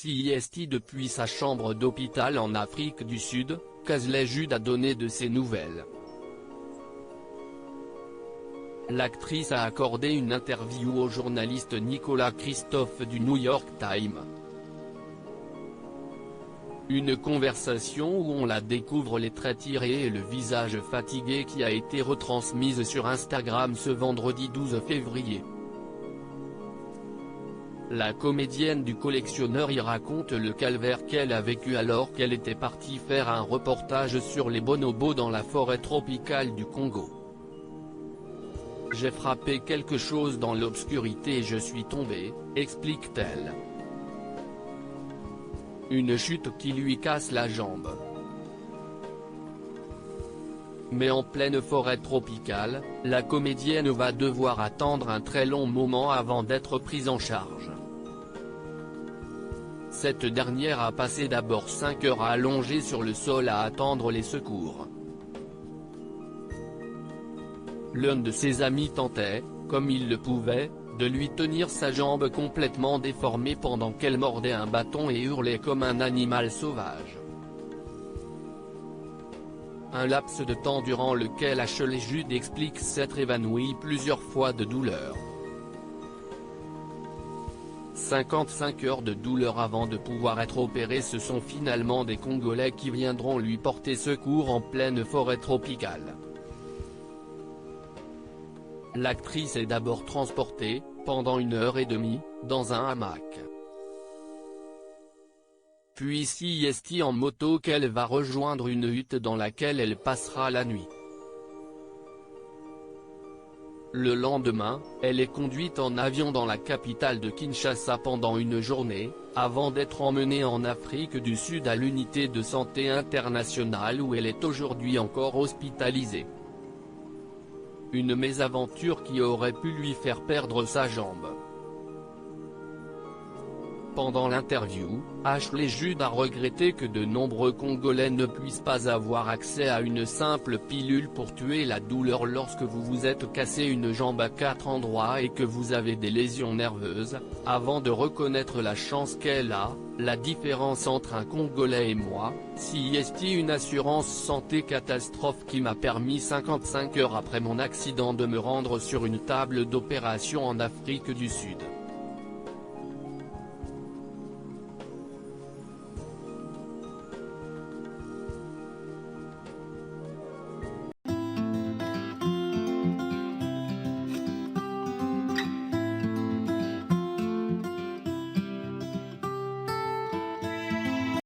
CIST depuis sa chambre d'hôpital en Afrique du Sud, Kingsley Judd a donné de ses nouvelles. L'actrice a accordé une interview au journaliste Nicolas Christophe du New York Times. Une conversation où on la découvre les traits tirés et le visage fatigué qui a été retransmise sur Instagram ce vendredi 12 février. La comédienne du collectionneur y raconte le calvaire qu'elle a vécu alors qu'elle était partie faire un reportage sur les bonobos dans la forêt tropicale du Congo. « J'ai frappé quelque chose dans l'obscurité et je suis tombée », explique-t-elle. Une chute qui lui casse la jambe. Mais en pleine forêt tropicale, la comédienne va devoir attendre un très long moment avant d'être prise en charge. Cette dernière a passé d'abord 5 heures allongée sur le sol à attendre les secours. L'un de ses amis tentait, comme il le pouvait, de lui tenir sa jambe complètement déformée pendant qu'elle mordait un bâton et hurlait comme un animal sauvage. Un laps de temps durant lequel Kingsley Judd explique s'être évanoui plusieurs fois de douleur. 55 heures de douleur avant de pouvoir être opéré. Ce sont finalement des Congolais qui viendront lui porter secours en pleine forêt tropicale. L'actrice est d'abord transportée, pendant 1h30, dans un hamac. Puis CIST en moto qu'elle va rejoindre une hutte dans laquelle elle passera la nuit. Le lendemain, elle est conduite en avion dans la capitale de Kinshasa pendant une journée, avant d'être emmenée en Afrique du Sud à l'unité de santé internationale où elle est aujourd'hui encore hospitalisée. Une mésaventure qui aurait pu lui faire perdre sa jambe. Pendant l'interview, Kingsley Judd a regretté que de nombreux Congolais ne puissent pas avoir accès à une simple pilule pour tuer la douleur lorsque vous vous êtes cassé une jambe à 4 endroits et que vous avez des lésions nerveuses, avant de reconnaître la chance qu'elle a, la différence entre un Congolais et moi, CIST une assurance santé catastrophe qui m'a permis 55 heures après mon accident de me rendre sur une table d'opération en Afrique du Sud.